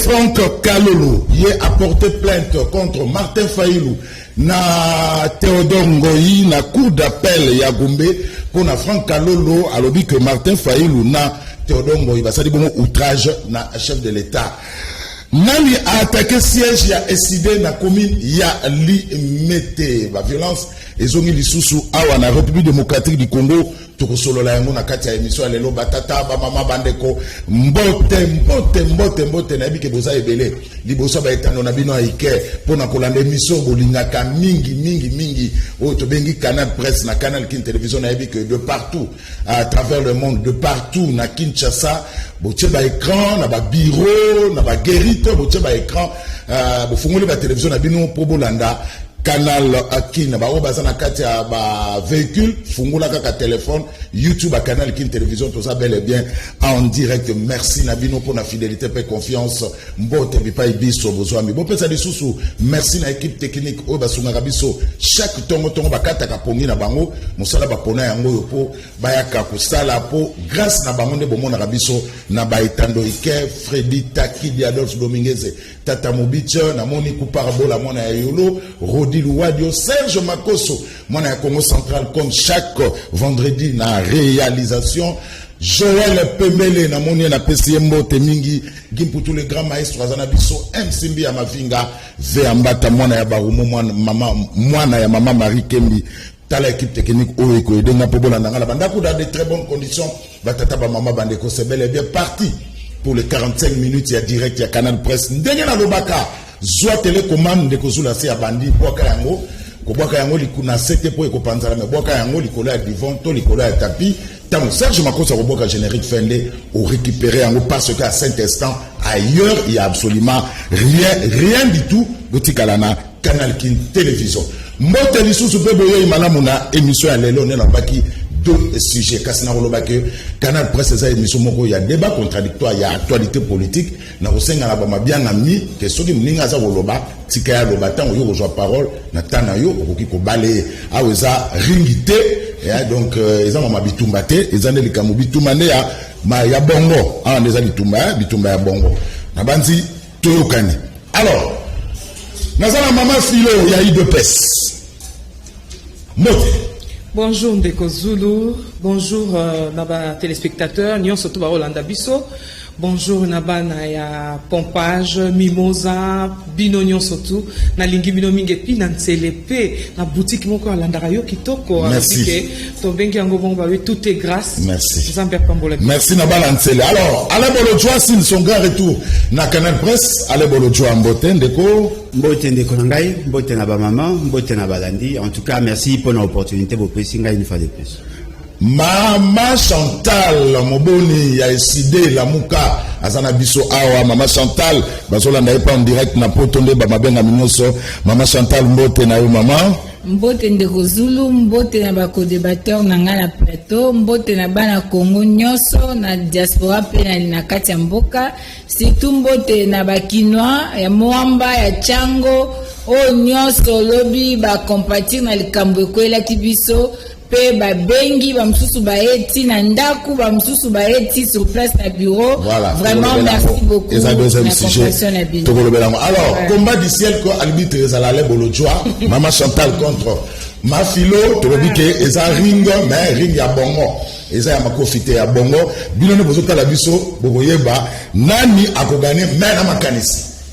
Franck Kalolo a porté plainte contre Martin Fayulu na Théodore Ngoyi na cour d'appel ya Gombe pour na Franck Kalolo a lobby que Martin Fayulu na Théodore Ngoyi va ça dit bon outrage na chef de l'État. Nani a attaqué siège ya SID na commune ya Limete. La violence ezongi lisusu awa na République démocratique du Congo. Tokosolo la yango na kati ya émission ya lelo batata ba mama bandeko mbote na bike boza ebele liboso ba etano na bino aike pona kolanda émission bolingaka mingi o to bengi Canal Presse na Canal Kin Télévision na bike de partout à travers le monde, de partout na Kinshasa botie ba écran na ba bureau na ba guérite botie ba écran bo fungoli ba télévision na bino po bolanda Canal Kin, bazana kati ya ba véhicule, fungula kaka téléphone, YouTube à Canal Kin Télévision, tout ça bel et bien en direct. Merci Nabino pour la fidélité et confiance. Mbote bipa ibiso bozwami. Bon pesa disusu. Merci na équipe technique o basunga rabiso. Chaque tongo bakata ka pongi na bango, musala ba pona yango yo po bayaka kusala po grâce na bango ne bomo na rabiso na baitando ike Freddy Taki Adolphe Dominguez Tata Mobicha na moni kuparabola mona ya yolo Rodi Louadio, Serge Makoso, mon Congo central, comme chaque vendredi, na réalisation. Joël Pemele, na moni na PCMO, Temingi, Gimpu tous les grands maestros, Azanabiso, Msimbi ya Mavinga, Veambata, mwana ya Barumo, mwana ya Mama Marie Kembi, tala équipe technique, Oeko, et Denga Pobola, Nangala, Bandakou, dans de très bonnes conditions, Batata Mama Bandeko, c'est bel et bien parti pour les 45 minutes, il y a direct, il y a Canal Presse, Ndengena Lobaka. Zoa télécommande de kozula se abandi boka yango ko boka yango likuna sete po ko panzala me boka yango likola ya divan to likola ya tapis tant Serge Makosa ko boka générique fendé ou récupérer yango parce qu'à cet instant ailleurs il y a absolument rien du tout botikalana Canal Kin Télévision mbote lisusu pe boyo imalamu na émission ya lelo ne na baki deux sujets kasina rolobake Canal Presse za émission moko ya débat contradictoire ya actualité politique na kosenga na ba bien ami que soki mninga za roloba tika ya lobata yo ko joa parole na tana yo okoki ko balayer aweza ringité et donc eza mama bitumba te eza ne likamu bitumba ne ya bongo ah ndeza bitumba ya bongo na banzi toyokani alors nazana mama filo ya IDPS mote. Bonjour Ndeko Zulu, bonjour naba téléspectateurs, nyon surtout ba Rolanda Bisso. Bonjour naba na ya pompage, mimosa, bino nyon surtout na lingi bino mingi pi na nselepe na boutique moko alandaka yo kitoko merci to bengi yango bon ba tout est grâce. Merci. Merci naba lansele. Alors, allez bolojwa sin son grand retour na Canal Presse, allez bolojwa mbote Ndeko. Mbote Ndeko ngai, mbote na ba maman, mbote na balandi. En tout cas, merci pour l'opportunité pour presinga une fois de plus. Mama Chantal Moboni ya SID la muka azana biso awa Mama Chantal bazola na pas en direct na potonde ba mabenga minoso Mama Chantal mbote na yo mama mbote Ndeko Zulu mbote na ba co-débatteur na ngala plateau mbote na bana Congo nyoso na diaspora pe na kati ya mboka surtout mbote na ba Kinois ya Moamba ya Chango o nyoso lobi ba compatir na likambo ekwela kibiso pe ba bengi ba msusu ba eti na ndaku ba msusu ba eti sur place na bureau. Voilà, vraiment merci beaucoup. Et ça deuxième sujet. Alors, combat du ciel ko arbitre ezalale bolojwa Mama Chantal contre Mafilo tobike eza ring mais ring ya bongo eza ya makofite ya bongo bino ne bozo kala biso boboyeba nani akogane mais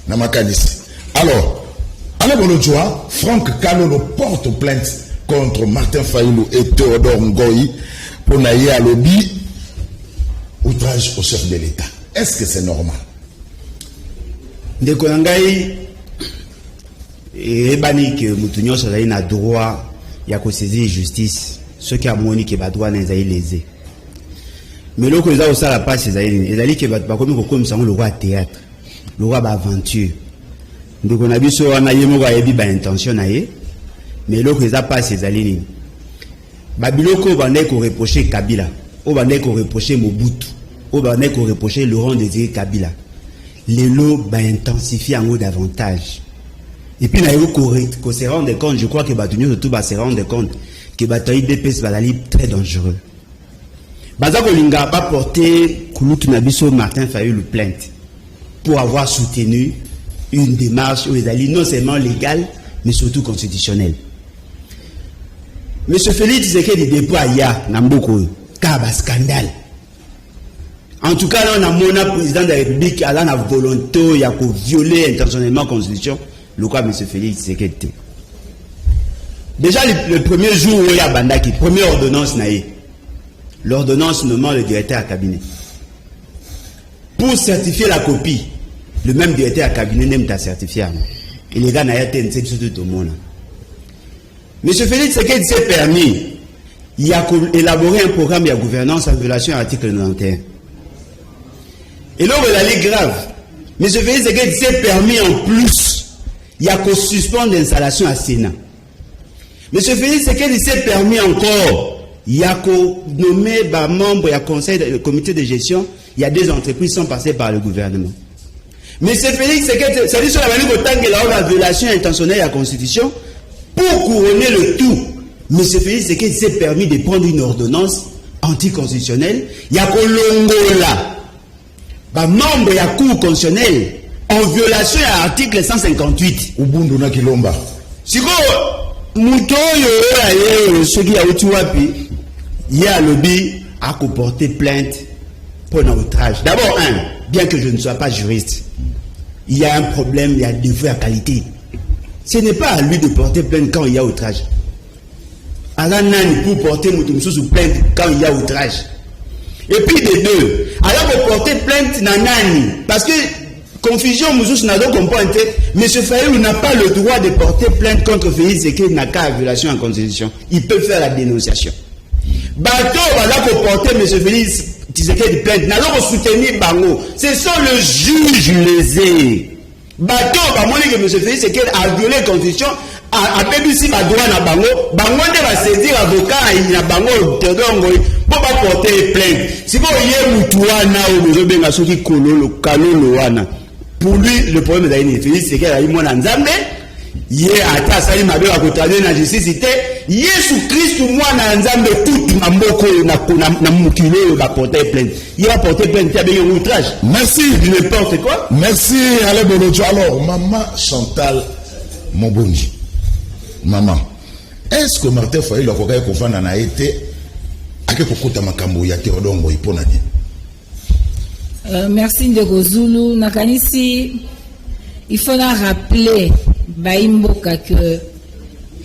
na makanisi alors ale bolojwa Franck Kalolo porte plainte contre Martin Fayulu et Théodore Ngoyi pour naïe à lobby outrage au chef de l'État. Est-ce que c'est normal? ndeko na ngai ebani ke mutu nyonso azali na droit ya kosaisir justice soki amoni ke badroit na ezali lésé. Mais loko eza osala pasi ezali ke bato bakomi kokomisa yango lokwa théâtre, lokwa baaventure. Ndeko na biso wana ye moko ayebi baintention na ye, mais loko eza pasi ezali nini. Babiloko oyo bandaki koreproche Kabila, oyo bandaki koreproche Mobutu, oyo bandaki koreproche Laurent Désiré Kabila, lelo baintensifie yango davantage. Et puis, qu'on se rende compte, je crois que Batunio surtout va se rendre compte que Bataï DPS va aller très dangereux. Bazako Linga va porter Kouloutou Nabiso Martin Fayulu plainte pour avoir soutenu une démarche où ils allaient non seulement légale, mais surtout constitutionnelle. Monsieur Félix Tshisekedi des dépôt à Ya, Namboko, Kaba scandale. En tout cas, là, on a mon président de la République, à la volonté, il y a violer intentionnellement la Constitution. Le quoi, M. Félix Tshisekedi. Déjà, le premier jour où il y a Bandaki, première ordonnance, l'ordonnance nommant le directeur à cabinet. Pour certifier la copie, le même directeur à cabinet n'aime pas certifier. Et les gars n'ont pas été tout le monde. M. Félix Tshisekedi s'est permis, il a élaboré un programme de gouvernance en violation à l'article 91. Et là, il est grave. M. Félix Tshisekedi s'est permis en plus, il y a qu'on suspendre l'installation à Sénat. M. Félix Tshisekedi s'est permis encore, il y a qu'on nommer membre, il y a conseil, le comité de gestion, il y a des entreprises qui sont passées par le gouvernement. M. Félix Tshisekedi, c'est-à-dire sur la violation intentionnelle de la Constitution, pour couronner le tout, M. Félix Tshisekedi s'est permis de prendre une ordonnance anticonstitutionnelle, il y a qu'on longola, membre de la Cour constitutionnelle, en violation à l'article 158. Ubundu na Kilomba. Siko, Moutoyo, ceux qui ont tué, il y a le lobby à porter plainte pour un outrage. D'abord, bien que je ne sois pas juriste, il y a un problème, il y a des défaut à qualité. Ce n'est pas à lui de porter plainte quand il y a outrage. À la nani pour porter sous plainte quand il y a outrage. Et puis des deux, alors pour porter plainte nanani, parce que confusion, Moussous n'a pas compris. M. Fayulu n'a pas le droit de porter plainte contre Félix Tshisekedi n'a qu'à violation en constitution. Il peut faire la dénonciation. Bateau, voilà pour porter M. Félix Tshisekedi plainte, n'a pas soutenir Bango. Ce sont le juge lésé. Bateau, bah, moi, que M. Félix Tshisekedi a violé la constitution, a BBC ma droit na Bango, Bango va saisir avocat, il y a Bango, pour pas porter plainte. Si vous voyez Moutouana ou nous avons ceux qui kololo, pour lui, le problème de Félix, c'est qu'il a eu mon ensemble. Il est à Tassali Mabé à côté de la justice. Jésus Christ, moi, ensemble, tout Mamboko, na Moukilo, va porter plainte. Il va porter plainte, il y a bien un outrage. Merci. N'importe quoi. Merci, Alain Bolojo. Alors, maman Chantal Moboni. Maman, est-ce que Martin Fayulu a été à quel point Makambo y a été redonné pour Nadine? Merci Ndeko Zulu. Nakanisi, il faut rappeler Baimboka que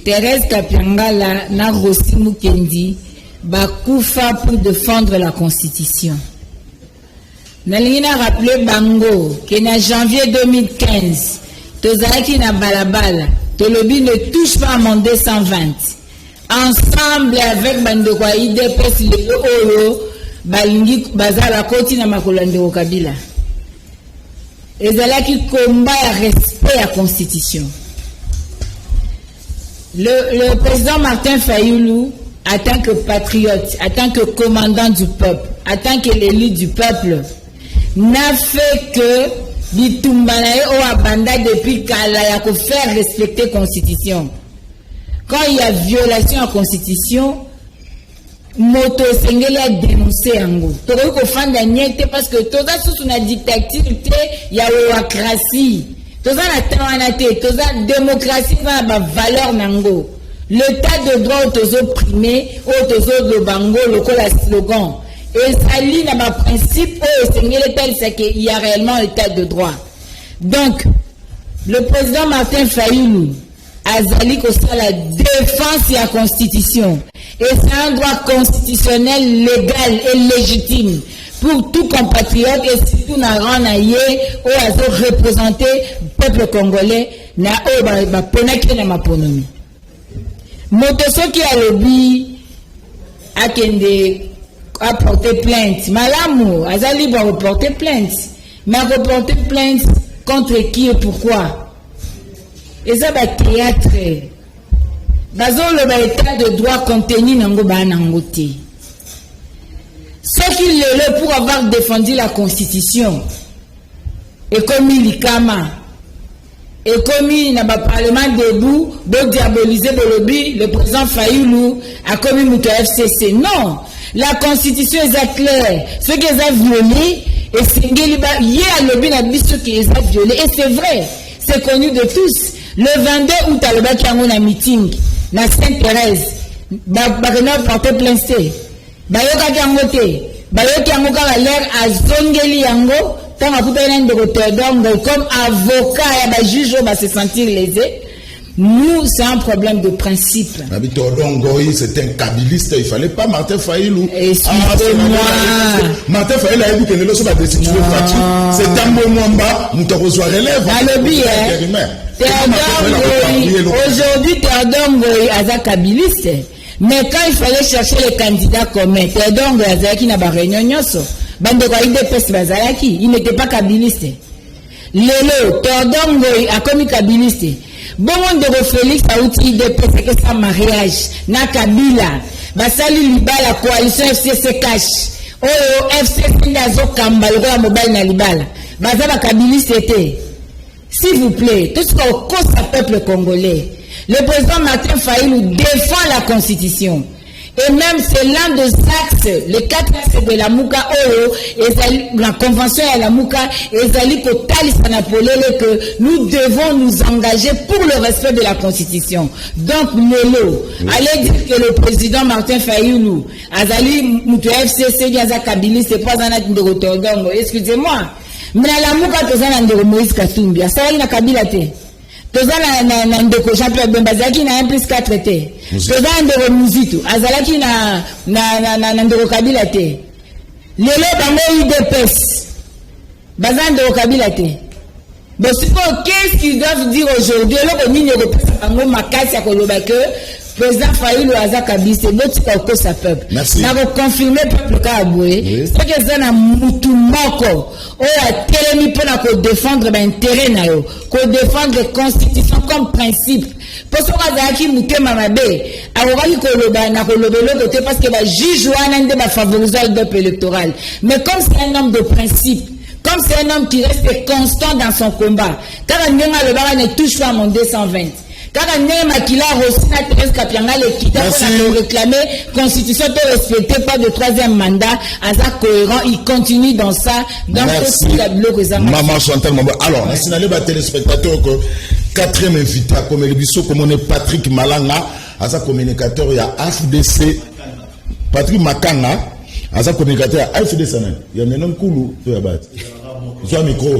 Thérèse Kapiangala na Rossi Mukendi bakufa pour défendre la Constitution. Nalina rappelé Bango que en janvier 2015, Tozaki na balabala, Tolobi ne touche pas à mon 220. Ensemble avec Bandokwa IDPS le Olo, Balingi Bazala Koti na Makolande Kabila. Ezalaki combat à respect à la Constitution. Le président Martin Fayulu, en tant que patriote, en tant que commandant du peuple, en tant que l'élu du peuple, n'a fait que Bitumbanae ou Abanda depuis Kala pour faire respecter la Constitution. Quand il y a violation de la Constitution, Moto Sengeli a dénoncé Ango. Toro ko fanda niente parce que toza sous une dictature il y a démocratie. Toza na tawanate, toza démocratie va ba valeur nango. L'état de droit tozo primé, ou tozo de bango lokola slogan. Et ça lit na ba principe au Sengeli tel c'est qu'il y a réellement l'état de droit. Donc le président Martin Fayulu Azali Kosa la défense de la Constitution. Et c'est un droit constitutionnel légal et légitime. pour tout compatriote et surtout na ranaye ou à représenter peuple congolais na o ba ponaki na maponomi moto soki alobi akende a porter plainte malamu aza libre à reporter plainte mais à reporter plainte contre qui et pourquoi et ça ba théâtre bazolo ba état de droit contenu nango ba nangote. Ce qu'il est pour avoir défendu la Constitution, et commis l'ICAMA, et commis dans le Parlement debout, pour diaboliser le président Fayoulou a commis le FCC. Non, la Constitution est claire. Ce qu'ils ont violé, et c'est le lobby ce qu'ils ont violé. Et c'est vrai, c'est connu de tous. Le 22 août, à l'Oba qui a un meeting, dans Sainte-Thérèse, il porté plein C. Bayoka Kangote, Bayoka Kangoka a l'air à Zongeli Yango, tant à Poutaine de Rotterdam, comme avocat et juge, va se sentir lésé. Nous, c'est un problème de principe. C'est un kabiliste, il ne fallait pas Martin Fayoulou. Excusez-moi. Martin Fayoulou a dit que nous sommes destitués Fati. C'est un bon moment, nous te reçoit relève. Aujourd'hui, Théodore Ngoï a un kabiliste. Mais quand il fallait chercher les candidats communs, Théodore Ngoazaki n'a pas réunion nyoso. Il n'était pas kabiliste. Lelo, Théodore Ngoï a commis kabiliste. Bon monde de Félix a outil de que sa mariage. Na Kabila. Basali Liba, la coalition FCC cache. Oh, FCC Nazo Kamba, le roi mobile na Libala. Bazaba kabiliste était. S'il vous plaît, tout ce qu'on cause à peuple congolais. Le président Martin Fayoulou défend la Constitution. Et même c'est l'un des axes, les 4 axes de la Mouka la convention à la Mouka, que nous devons nous engager pour le respect de la Constitution. Donc, Lelo, allez dire que le président Martin Fayoulou, Azali Moutou FCC, Yaza Kabili, c'est pas un acte de Rotterdam, excusez-moi. Mais la Mouka, c'est un acte de Moïse Katumbi, ça va, il y a Kabila. Toza na ndeko champion Bembazaki na 1+4 te. Toza ndeko Muzitu azalaki na ndeko Kabila te. Lelo bango UDPS. Bazan ndeko Kabila te. Bon, qu'est-ce qu'ils doivent dire aujourd'hui? Lelo ko nini repesa bango makasi ya koloba que président Fayoulou aza kabise d'autres ko sa peuple. Na ko confirmer peuple ka aboué. C'est que ça na mutu moko o a telemi pour na ko défendre l'intérêt na yo, ko défendre la constitution comme principe. Pour ça ka ki mutema mabe, awali ko loba na ko lobelo côté parce que ba juge wana nde ba favoriser le peuple électoral. Mais comme c'est un homme de principe, comme c'est un homme qui reste constant dans son combat, car Ndenga le bara ne touche pas à mon 220. Car Ndenga Makila Rosina Thérèse Kapianga l'équité pour réclamer constitution de respecter pas de 3e mandat, Aza cohérent, il continue dans ça, dans tout la bloc aux Maman Chantal Mambo. Alors, on a signalé à téléspectateurs que 4e invité à comme Bisso, comme on est Patrick Malanga, Aza communicateur, il y a AFDC, Patrick Makanga, Aza communicateur, AFDC, il y a un homme cool, tu vas battre. Zoa micro.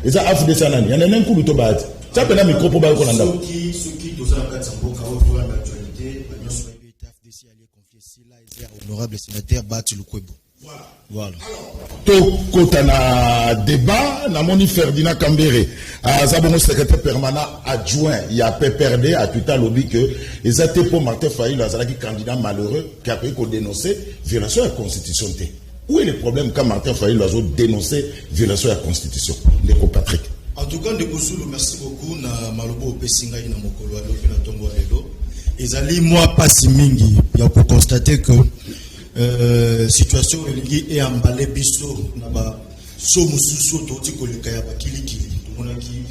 Et ça AFDC, il y a un homme cool, tu vas battre. Ça peut être un micro pour battre. Honorable sénateur Bati Lukwebo. Voilà. Tokotana débat, Namoni Ferdinand Kambere, Zabongo secrétaire permanent adjoint, il y a PPRD, à tout à lobby que les athées pour Martin Fayoulou, qui candidat malheureux, qui a pu dénoncer violation de la Constitution. Où est le problème quand Martin Fayoulou a dénoncé violation de la Constitution? Ndeko Patrick. En tout cas, merci beaucoup. Na Malobo Pesinga na Mokolo Alofi na Tongo Lelo. Ezali moi pas si mingi. Il y a pour constater que situation est emballée biso na ba so mususu toti ko lekaya ba kili tout mona ki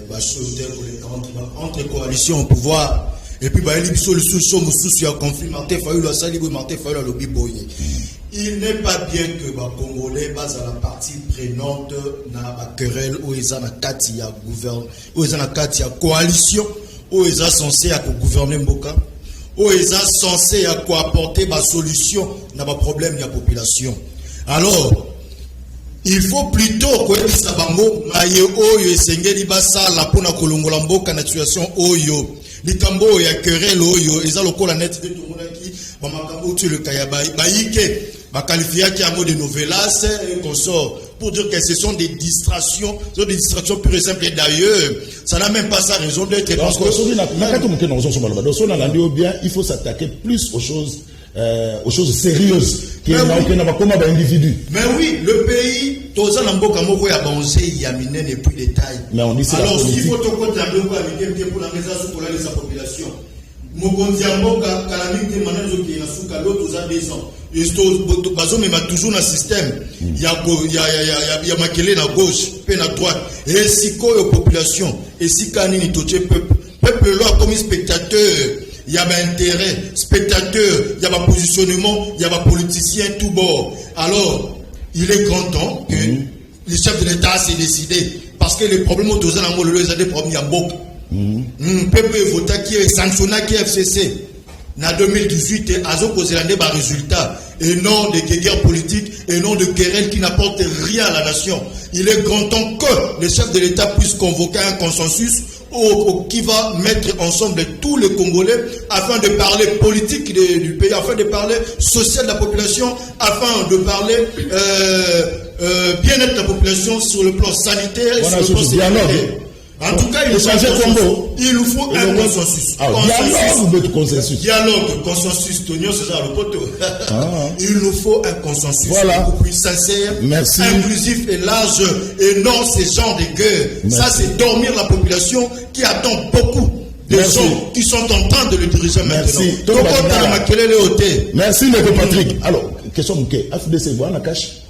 ba sauter pour les entre coalition au pouvoir et puis ba eli biso le so mususu ya conflit Martin Fayoulou asali bo Martin Fayoulou lobi boye. Il n'est pas bien que les Congolais basent à la partie prenante dans la querelle où ils ont la coalition, où ils sont censés gouverner Mboka, où ils sont censés apporter des solutions dans les problèmes de la population. Alors, il faut plutôt que les Sabango, Maye Oyo et Sengeli Bassa, la Pona Kolongola Mboka, la situation Oyo, les Kambo et la querelle Oyo, ils ont le col à net de Tomonaki, Bamakambo, tu le Kayabaï, Baïke. qualifié qui a un mot de novelas et qu'on sort pour dire que ce sont des distractions pures et simples. Et d'ailleurs, ça n'a même pas sa raison d'être. Parce que il faut s'attaquer plus aux choses sérieuses qui est comme un individu. Mais oui, le pays, tous les Namboka Moko a bangé, il y a miné les plus détails. Mais on dit c'est alors, la politique. s'il faut te compter un peu pour la maison pour la population. Mokonzi Mboka, Kalamite Manazo qui est en sous l'autre aux adhésents. Et bazo mais toujours dans le système. Il y a Makele à gauche, puis à droite. Et si quoi la population, et si Kanini Toche peuple là comme spectateur. Il y a un intérêt, spectateur, il y a un positionnement, il y a un politicien tout bord. Alors, il est grand temps que le chef de l'État s'est décidé. Parce que les problèmes autour de l'Angola, ils ont des problèmes à beaucoup. Peuple voté qui est sanctionné qui est FCC. En 2018, ils ont posé un résultat. Et non de guerre politique, et non de querelle qui n'apporte rien à la nation. Il est grand temps que le chef de l'État puisse convoquer un consensus qui va mettre ensemble tous les Congolais afin de parler politique du pays, afin de parler social de la population, afin de parler bien-être de la population sur le plan sanitaire et sur le plan sécuritaire. En tout cas, il nous faut un consensus. Dialogue, consensus, Tonio César le poteau. Il nous faut un consensus beaucoup plus sincère, inclusif et large, et non ces genres de guerre. Ça, c'est dormir la population qui attend beaucoup. Des gens qui sont en train de le diriger maintenant. Merci, M. Patrick. Alors, question de FDC, voilà, cache.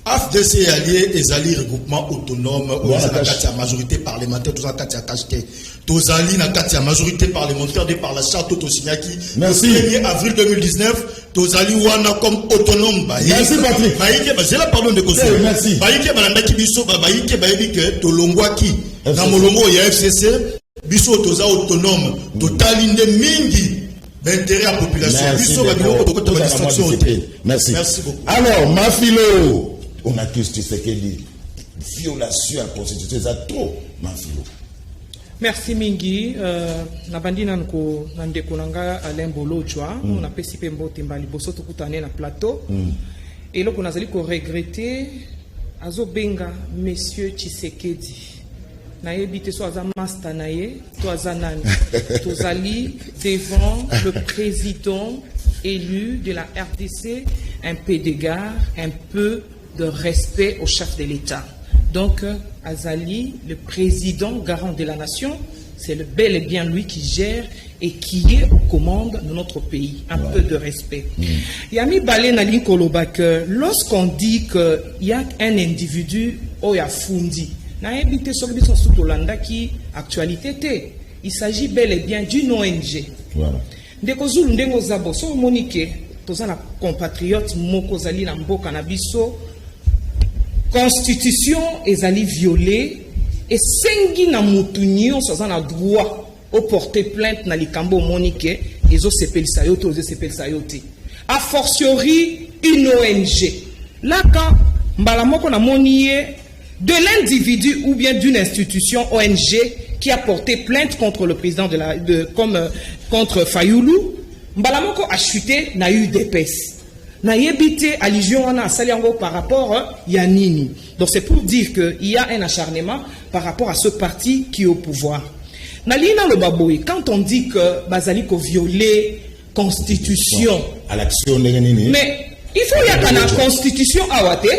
AFDC est allié et alliés regroupement autonome où il y a la majorité parlementaire, tout ça, tous alliés la majorité parlementaire de par la charte Tosignaki. Le 1er avril 2019, tous alliés wana comme autonome. Merci Patrick. C'est la pardon de Kosovo. Merci. Baïke Balandaki Bisso, Baïke Baïke, Tolongwaki, Namolongo, il y a FCC, Bisso Tosa autonome, Totalinde Mingi. L'intérêt à la population. Merci. Merci beaucoup. Alors, Mafilo. On accuse Tshisekedi violation à la constitution, c'est trop, Mafilo. Merci Mingi. Nabandi nanko nandeko nanga Alain Bolojwa, on a pesipé mbote mbali boso tukutane na plateau. Et là on a zali ko regretter azo benga monsieur Tshisekedi. Na yebite so aza master na ye, to aza nani. Tozali devant le président élu de la RDC, un peu d'égard, un peu de respect au chef de l'État. Donc, Azali, le président garant de la nation, c'est bel et bien lui qui gère et qui est aux commandes de notre pays. Un peu de respect. Yami Balé Nali Kolobak, lorsqu'on dit qu'il y a un individu au Yafundi, il s'agit bel et bien d'une ONG. Voilà. Ndekozulu ndengo zabo so monike toza na compatriote moko zali na mboka na biso constitution ezali violée et sengi na mutunyo soza na droit au porter plainte na likambo monike ezo sepelisa yo to ezo sepelisa yo te a fortiori une ONG là quand mbala moko na moniye de l'individu ou bien d'une institution ONG qui a porté plainte contre le président contre Fayoulou, Mbalamoko a chuté, n'a eu d'épaisse. N'a yébité allusion à Saliango par rapport à Yanini. Donc c'est pour dire qu'il y a un acharnement par rapport à ce parti qui est au pouvoir. Nalina le Baboui, quand on dit que Bazaliko violé constitution, à l'action mais il faut y avoir la constitution à Wate. Il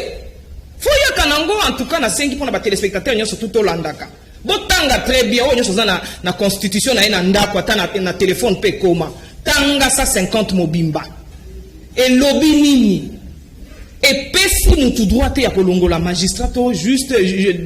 faut y avoir en tout cas na 5 pour les téléspectateurs surtout au Landaka. Botanga très bien, on est dans la constitution, na téléphone pe koma. Tanga 150 mobimba. Et lobby nini. Et pesi moutou droit ya kolongo la magistrat juste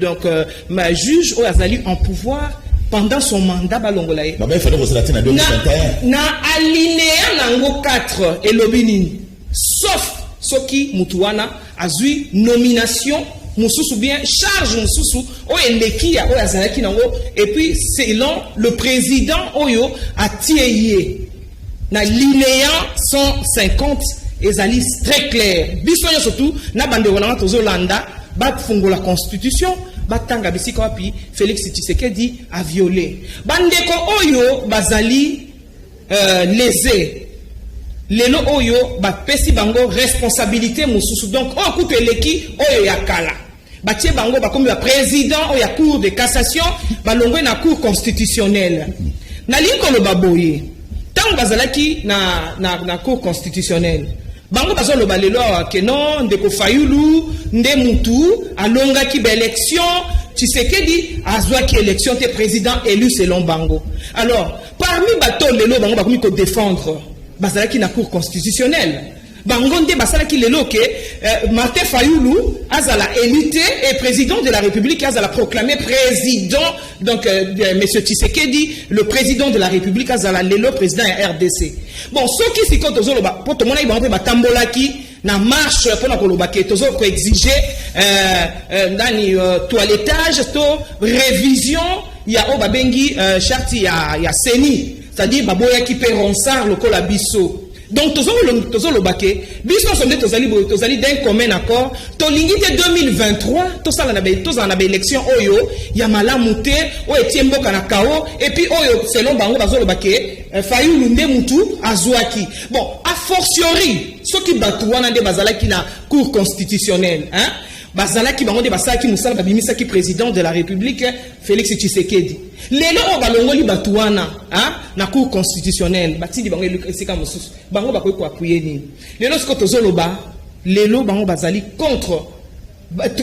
donc ma juge ou azali en pouvoir pendant son mandat balongola. Non mais il fallait vous latin en 2021. Na alinéa nango 4 et lobby nini. Sauf soki mutuana azui nomination Moussou bien charge Moussou Elekia Azalaki nango et puis selon le président Oyo a tiéyé na linéa 150 ezali très clair bisoyo surtout na bande wana tozolanda bat fungo la constitution batanga bisika wapi Félix Tshisekedi a violé bandeko Oyo bazali lésé lelo oyo ba pesi bango responsabilité mususu donc o kutu eleki oyo yakala batie bango bakomi ba président oyo ya cour de cassation balongwe na cour constitutionnelle na likolo baboye tant bazalaki na cour constitutionnelle bango bazoloba lelo ke non ndeko Fayulu nde mutu alongaki ba élection Tshisekedi azwaki élection te président élu selon bango. Alors parmi bato lelo bango bakomi ko défendre bazalaki na cour constitutionnelle bango nde basalaki lelo ke Martin Fayulu azala élité et président de la République azala proclamé président donc monsieur Tshisekedi le président de la République azala lelo président ya RDC. Bon ceux qui s'y comptent zolo ba poto mona bango ba tambolaki na marche pour na koloba ke tozo ko exiger ndani toilettage to révision ya o babengi charte ya seni c'est-à-dire baboya ki pe ronsard lokola biso. Donc tozo lo baké biso sommet tozali d'un commun accord to lingite 2023 to sala na be élection oyo ya malamu te o etiemboka na kao et puis oyo selon bango bazolo baké Fayulu nde mutu azwaki. Bon a fortiori ceux qui batouana nde bazalaki na cour constitutionnelle hein bazalaki bango de basaki musala babimisaki président de la République Félix Tshisekedi lelo o balongoli batuana hein na cour constitutionnelle batindi bango esika mususu bango bakoyi ko appuyer ni lelo siko tozoloba lelo bango bazali contre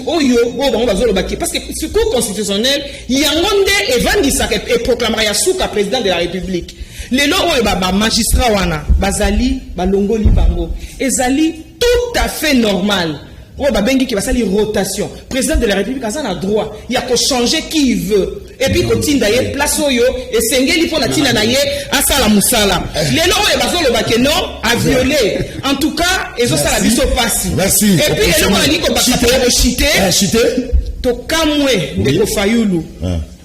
oyo bango bazoloba ki parce que ce cour constitutionnelle yango nde evandisaka et proclamera ya suka président de la République lelo oyo ba magistrat wana bazali balongoli bango ezali tout à fait normal. Oh, babengi qui va sali rotation. Président de la République a droit. Il y a qu'à changer qui il veut. Et puis, quand il y a place oyo, et sengeli pour la tina naye, à sala moussala. Les noms et bazo le bakenon a violé. En tout cas, ils ont ça la biso passi. Merci. Et puis, les noms a dit qu'on va chiter. To kamwe de Fayulu.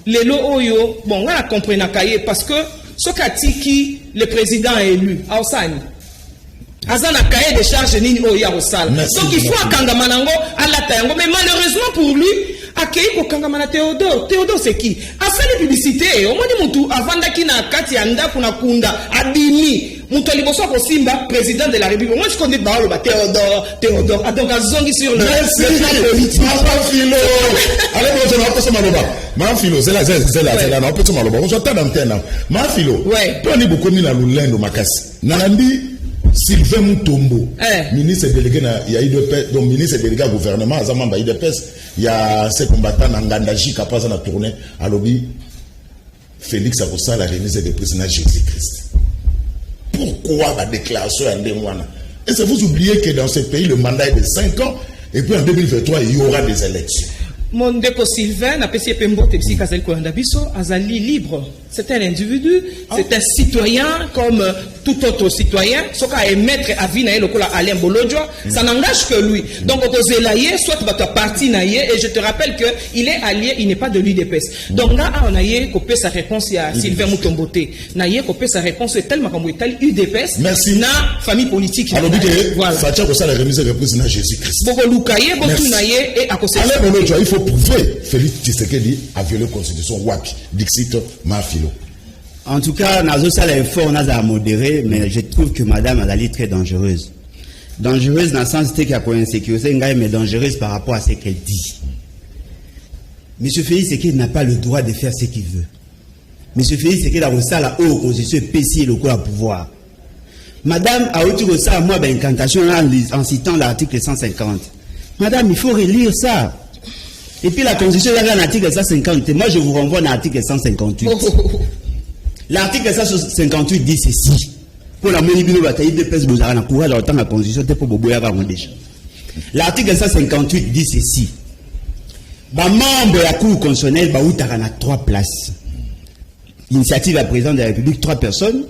Les noms oyo, bon, on a compris na kaye parce que ce katiki, le président est élu. À Osani. Azana cahier de charge nini oya rosala. Donc il faut akangama nango alata yango mais malheureusement pour lui akei ko kangama Théodore. Théodore c'est qui? A fait la publicité au moni mutu avandaki na kati ya ndako na kunda adimi mutu liboso ko simba président de la République. Moi je connais ba lo ba Théodore. Donc azongi sur le plan politique. Philo. Allez bon on va passer maloba. Ma Philo c'est là na peut maloba. On s'entend dans terme. Ma Philo. Ouais. Toi ni beaucoup ni na lulendo makasi. Nanandi Sylvain Mutombo, ministre délégué il y a IDPS, donc ministre délégué au gouvernement, Azamamba IDPS, il y a ces combattants Nangandaji qui passent la tournée à l'objet Félix Akossa la remise des prisonniers Jésus-Christ. Pourquoi la déclaration est indémoine? Et c'est vous oubliez que dans ce pays le mandat est de 5 ans et puis en 2023 il y aura des élections. Mon deko Sylvain n'a pas si pembo tepsi kazali ko ndabiso azali libre. C'est un individu, c'est un citoyen comme tout autre citoyen. Soka émettre avis na lokola Alain Bolodjo, ça n'engage que lui. Donc au Zelaye, soit tu parti naie et je te rappelle que il est allié, il n'est pas de l'UDPS. Donc là on a yé copé sa réponse à Sylvain Mutombote. Naie copé sa réponse tellement comme tel UDPS. Merci. Na famille politique. Alors voilà. Ça tient que ça la remise de président Jésus-Christ. Boko lukaye, botu naie et à cause. Alain Bolodjo, il faut prouver Félix Tshisekedi a violé la constitution Wapi Dixit Mafilo. En tout cas, Nazo Sala est fort, Nazo a modéré, mais je trouve que Madame Azali est très dangereuse. Dangereuse dans le sens qu'elle a une insécurité, mais dangereuse par rapport à ce qu'elle dit. Monsieur Félix Tshisekedi n'a pas le droit de faire ce qu'il veut. Monsieur Félix Tshisekedi a reçu la haute constitution PC le coup à pouvoir. Madame a reçu moi une incantation en citant l'article 150. Madame, il faut relire ça. Et puis la constitution, il y a l'article 150. Moi, je vous renvoie à l'article 158. L'article 158 dit ceci. Pour la monibino bataille de pèse bozara na courage autant la constitution te pour boboya va déjà. L'article 158 dit ceci. Ba membre de la Cour constitutionnelle ba outara na 3 places. Initiative à président de la République 3 personnes.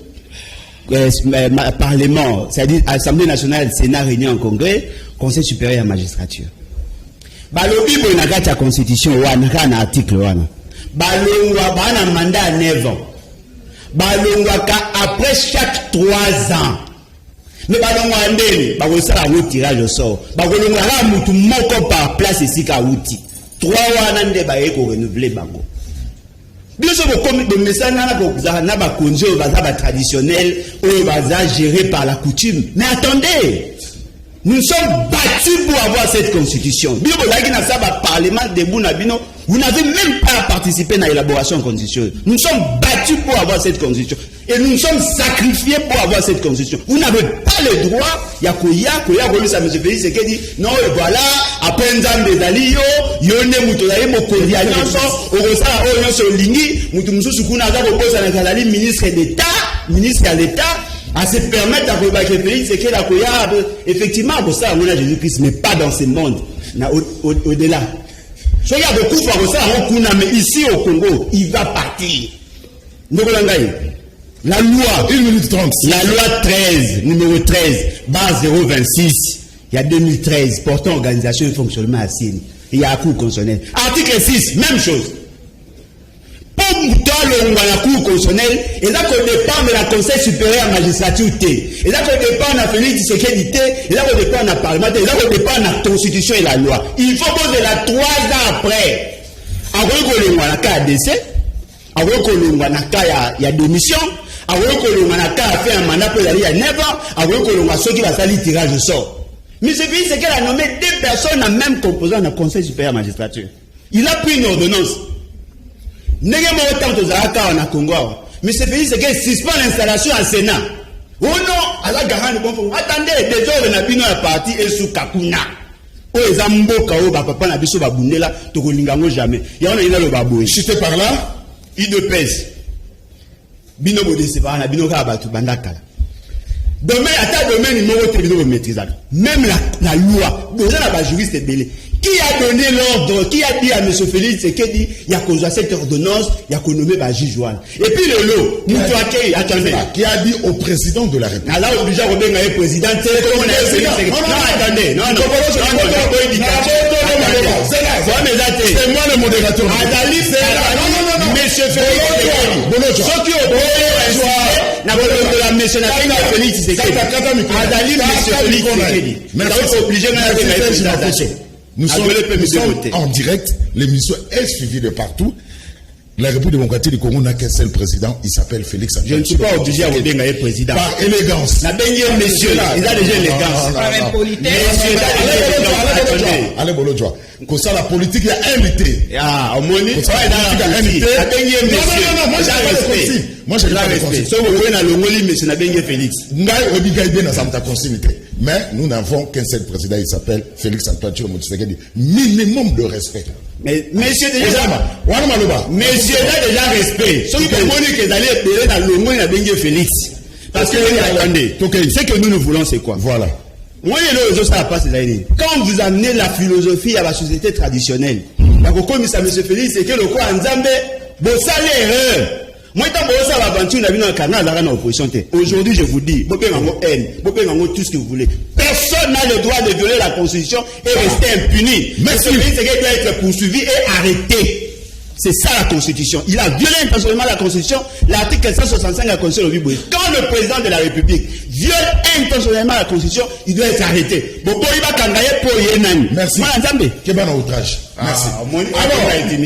Parlement, c'est-à-dire Assemblée nationale, Sénat réuni en congrès, Conseil supérieur à la magistrature. Balobi bo na kati ya constitution wana na article wana. Balongwa bana mandat 9 ans. Balongwa après chaque 3 ans. Mais balongwa ndeni ba ko sala un tirage au sort. Ba ko longwa la mutu moko par place ici ka outi. 3 wana nde ba yeko renouveler bango. Bien sûr, le message n'a pas conduit au bazar traditionnel ou au bazar géré par la coutume. Mais attendez, nous sommes battus pour avoir cette constitution. Bien que parlement de Bounabino, vous n'avez même pas participé à l'élaboration de la constitution. Nous sommes battus pour avoir cette constitution. Et nous nous sommes sacrifiés pour avoir cette constitution. Vous n'avez pas le droit. Il y a ça, M. Félix, c'est qui dit non, et voilà, après Nzambe Dali, Yone Moutoulaye, Mokondi Alliance, Orosa, Oyonso Lingi, Moutoumsou Soukouna, ministre d'État, ministre à l'État, à se permettre à Félix, c'est qu'il a effectivement, pour ça, on a Jésus-Christ, mais pas dans ce monde, au-delà. Il y a beaucoup de ça, mais ici au Congo, il va partir. La loi, 1 minute 30. La loi 13, numéro 13, base 026, il y a 2013, portant organisation et fonctionnement à Sine. Il y a un cours constitutionnel. Article 6, même chose. Pour toi, la cour constitutionnelle, et là qu'on dépend de la Conseil supérieur à la magistrature, et là qu'on dépend de la Félix Tshisekedi, et là qu'on dépend de la Parlement, et là qu'on dépend de la Constitution et la loi. Il faut poser la 3 ans après. En gros, la cas de décès, en gros, il y a démission, en gros, a fait un mandat pour aller il y a 9 ans, en gros, ceux qui va faire le tirage au sort. Mais ce pays, c'est qu'elle a nommé 2 personnes en même composant dans le Conseil supérieur à la magistrature. Il a pris une ordonnance. Mais ce pays, c'est qu'il suspend l'installation à Sénat. Oh non, à la garante, attendez, des ordres n'a pas eu parti et sous Kakuna. Oh, les amboka, oh, papa n'a pas eu là, Tokolingango jamais. Il y a un babou. Chuté par là, il de pèse. Bino Bodé, c'est pas un bino Kabatu, Bandakala. Domaine, à ta domaine, il m'a maîtrisé. Même la loi, vous avez un juriste belé. Qui a donné l'ordre, qui a dit à M. Félix, c'est qu'il dit, il y a qu'on a cette ordonnance, il y a qu'on nomme Bajijoine. Et puis le lot, nous attendez. Qui a dit au président de la République. Alors, déjà, on a un président, c'est comme on a un non, attendez, non, c'est moi le modérateur. M. Félix, ceux qui ont la méchanation de Félix, c'est que Adali, M. Félix, c'est obligé de nous sommes en direct, l'émission est suivie de partout. La République démocratique du Congo n'a qu'un seul président, il s'appelle Félix Antoine. Je ne suis pas obligé à vous dire un président. Par élégance. La dernière messieurs, il a déjà élégance. Par impolitesse. Allez, Bolodjoa. Comme ça, la politique est invitée. Ah, au moins, la dernière messieurs. Non, moi, j'ai pas de respect. Si vous voulez, le Moli, mais c'est la dernière Félix. Mais nous n'avons qu'un seul président, il s'appelle Félix Antoine Tshisekedi. Minimum de respect. Mais monsieur déjà respect. Ceux qui demandent qu'ils allaient appeler dans le monde, il y a Félix. Parce que attendez, ce que nous voulons, c'est quoi? Voilà. Quand vous amenez la philosophie à la société traditionnelle, comme ça, M. Félix, c'est que le quoi en Zambé, vous savez erreur. Moi, aujourd'hui, je vous dis, tout ce que vous voulez. Personne n'a le droit de violer la Constitution et rester impuni. Mais ce pays, c'est qu'il doit être poursuivi et arrêté. C'est ça la Constitution. Il a violé intentionnellement la Constitution. L'article 165 de la Constitution. Quand le président de la République viole intentionnellement la Constitution, il doit être arrêté. Merci. Quel bon outrage. Merci.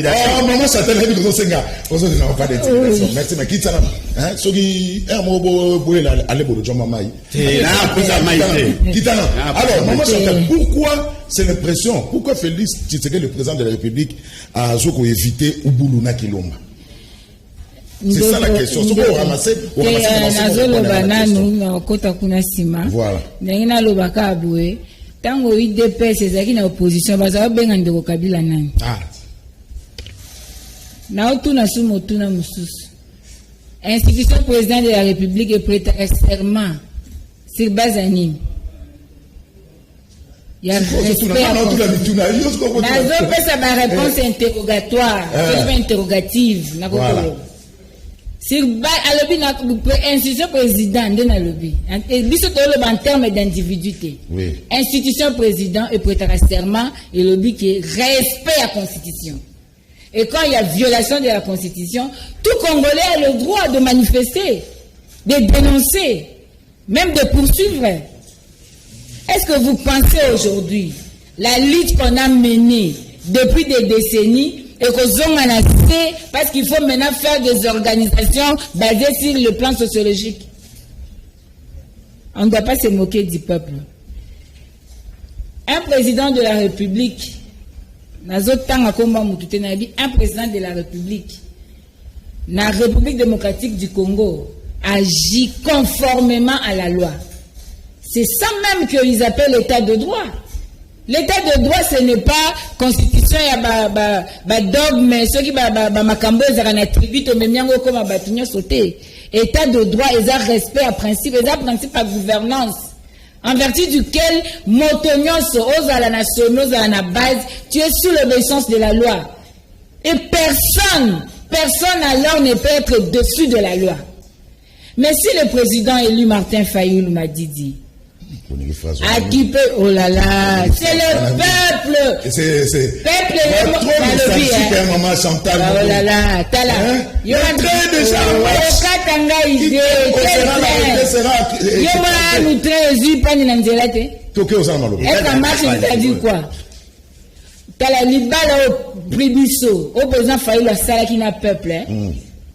Alors, maman, ça t'aide de Rosenga. On pas d'intimidation. Merci, mais qui ça? Hein? Ceux qui un mot boule aller pour le John Mamaï. Alors, maman, ça t'aide. Pourquoi c'est l'impression? Pourquoi Félix Tshisekedi, le président de la République, a évité Ubuluna Kilomba? C'est ça la question. Ce qu'on ramassait, voilà. Tango UDPS ezaki na opposition baza benga ndeko Kabila nani. Ah. Na otuna sumo tuna mususu. Institution président de la République est prête à serment sur base anime. Il y a respect. Ça ma réponse interrogatoire, interrogative na kokolo. Sur alobi na institution président de na lobi et biso to le en terme d'individuité. Oui. Institution président et prêter serment et lobby qui est respect à la constitution. Et quand il y a violation de la constitution, tout Congolais a le droit de manifester, de dénoncer, même de poursuivre. Est-ce que vous pensez aujourd'hui la lutte qu'on a menée depuis des décennies et parce qu'il faut maintenant faire des organisations basées sur le plan sociologique. On ne doit pas se moquer du peuple. Un président de la République, un président de la République, la République démocratique du Congo, agit conformément à la loi. C'est ça même qu'ils appellent l'état de droit. L'état de droit, ce n'est pas constitution, il y a dogme, ceux qui makambo, ils ont un attribut, comme sauté. État de droit, ils ont respect à principe, ils ont principe à gouvernance, en vertu duquel, motonyos, aux à la nation, aux à la base, tu es sous l'obéissance de la loi. Et personne alors ne peut être dessus de la loi. Mais si le président élu Martin Fayulu m'a dit, à qui peut, oh là là, c'est le peuple. C'est peuple, maman Chantal. Oh là là, t'as là. Il y a déjà t'as la libala au pribiso, au président Fayulu à Sala qui n'a peuple.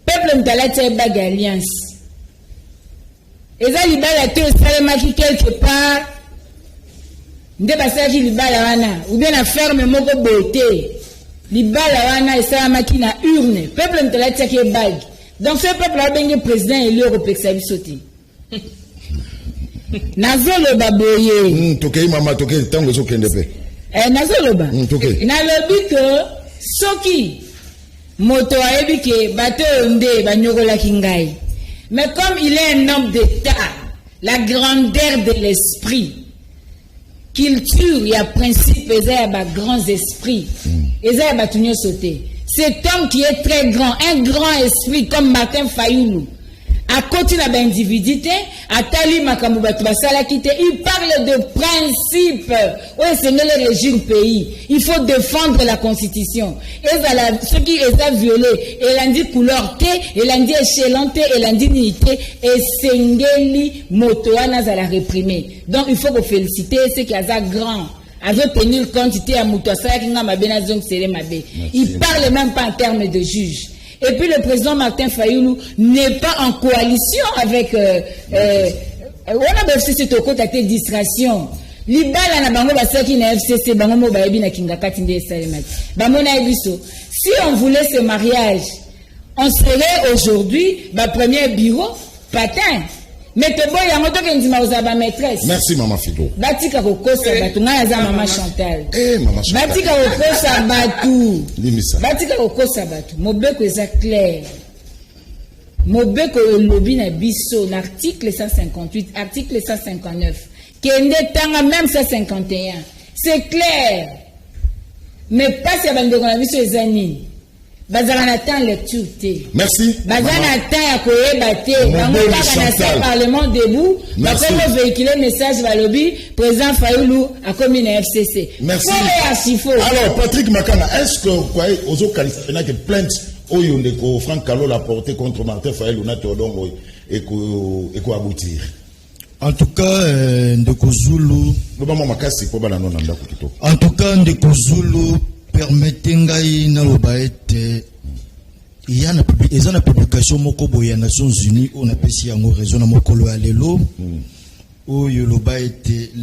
Peuple m'tala t'es bag alliance. Et ça libala te salema qui quelque part. Nde basala qui libala wana ou bien la ferme moko beauté. Libala wana et salema qui na urne. Peuple m'tala t'es qui bag. Donc ce peuple a bien président élu au Pexabi sauté. Nazolo baboye. Tokei mama tokei tango zo kendepe. Nazoloba. Nalobi que soki moto ayebi ke bato nde banyokola kingai. Mais comme il est un homme d'État, la grandeur de l'esprit, culture, il y a principe, il y a grands esprits, il y a batunyo sauté. Cet homme qui est très grand, un grand esprit comme Martin Fayulu, à côté de l'individuité, à Tali Makamubatu Basala Kite, il parle de principe. Oui, c'est le régime pays. Il faut défendre la constitution. Et ceux qui ont violé, et l'ont dit couleur T, et l'ont dit échelon T, et l'ont dit dignité, et Sengeli Motoana za la réprimer. Donc il faut vous féliciter ceux qui ont grand. Avec tenir compte à Moutouassa qui n'a ma benazon serré ma bé. Il parle même pas en termes de juge. Et puis le président Martin Fayulu n'est pas en coalition avec on a FCC au côté distraction. Libala na bango basaki na FCC bango mo baebi na kingakati nde salemaki. Bamona ebiso. Si on voulait ce mariage, on serait aujourd'hui premier bureau patin. Mais te boy yango to kendima ozaba maîtresse. Merci maman Fido. Batika kokosa batu ngaya za maman Chantal. Maman Chantal. Batika kokosa batu. Limisa. Batika kokosa batu. Mobeko eza clair. Mobeko lobi na biso l'article 158, article 159. Kende tanga même 151. C'est clair. Mais pas si abandeko na biso eza nini. Merci. Parlement debout. Comment véhiculer le message Valobi, président Fayulu a commis la FCC. Merci. Alors, Patrick Makana, est-ce que vous croyez aux autres qualifiés que plainte au Franck Kalo l'a porté contre Martin Fayulu et qu'on aboutir? En tout cas, Ndeko Zulu. En tout cas, Ndeko Zulu. Permettez-moi de il y a une publication des Nations Unies on a appelé en raison de mokolo alelo où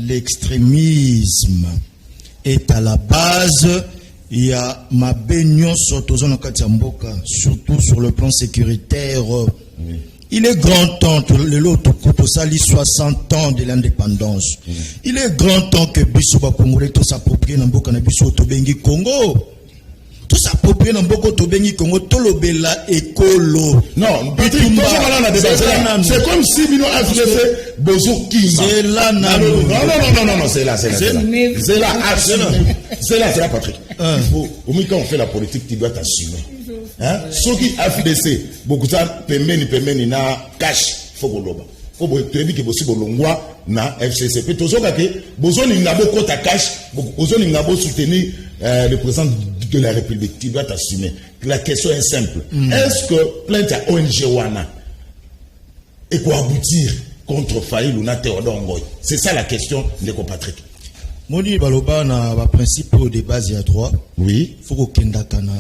l'extrémisme est à la base. Il y a ma baignon surtout sur le plan sécuritaire. Il est grand temps que l'autre couple sali 60 ans de l'indépendance. Il est grand temps que Bissouba Congolais tout s'approprie dans Boka na Bissou Tobengi Congo. Tout s'approprie dans Boka Tobengi Congo, Tolobela écolo. Non, c'est comme si Bino a fait Bozo Kima. C'est là, non, c'est là. C'est là, Patrick. Au moins, quand on fait la politique, tu dois t'assumer. Ceux qui FDC, beaucoup de pemeni na cash, faut que l'on faut que tu possible longwa na FCC. Puis toujours que besoin n'a beaucoup ta cash, besoin n'a pas soutenir le président de la République. Tu dois t'assumer. La question est simple. Est-ce que plainte à ONG wana et quoi aboutir contre Fayulu na Théodore Ngoy? C'est ça la question de Patrick. Moni baloba na principe de base à droit. Oui. Faut que kendakana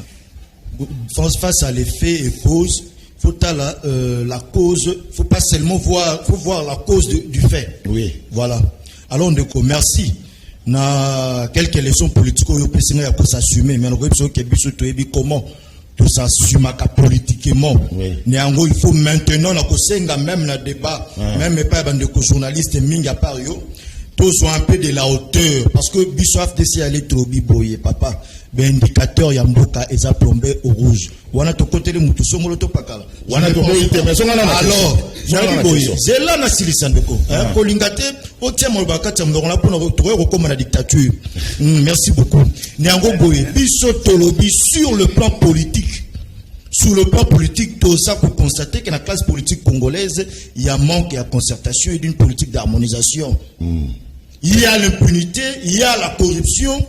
face à les faits et causes, faut la cause, faut pas seulement voir, faut voir la cause du fait. Oui. Voilà. Alors, merci. Na quelques leçons politiques, on s'assumer, mais on peut comment tout s'assume politiquement. Oui. Néanmoins, il faut maintenant, même le débat, même pas de journalistes, minga par yo, tous sont un peu de la hauteur, parce que Bissoaf de aller trop biboye, papa. Ben indicateur ya mboka eza plombé au rouge. Wana to côté de mutu somolo to pakala. Wana to boyite mais songa na. Alors, jali boye. C'est là na silisandeko. Ko lingate o tia mo bakati mndoko na pona retrouver comme la dictature. Merci beaucoup. Nyango boye biso tolobi sur le plan politique. Sur le plan politique, tout ça pour constater que la classe politique congolaise, il y a manque de concertation et d'une politique d'harmonisation. Il y a l'impunité, il y a la corruption.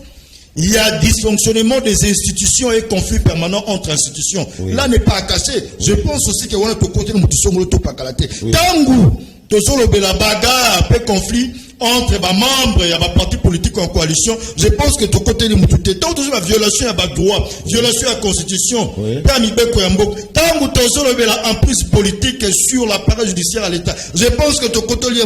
Il y a dysfonctionnement des institutions et conflit permanent entre institutions. Oui. Là n'est pas à cacher. Je pense aussi que on a tout côté de Moutissongolo Topakalate. Tangu, Tosolo Bela Baga, peu conflit entre les membres et les partis politiques en coalition. Je pense que tout côté de Moutouté, tant que la violation à droit, violation à la constitution, Tangu Tosolo Bela emprise politique sur l'appareil judiciaire à l'État. Je pense que tout côté de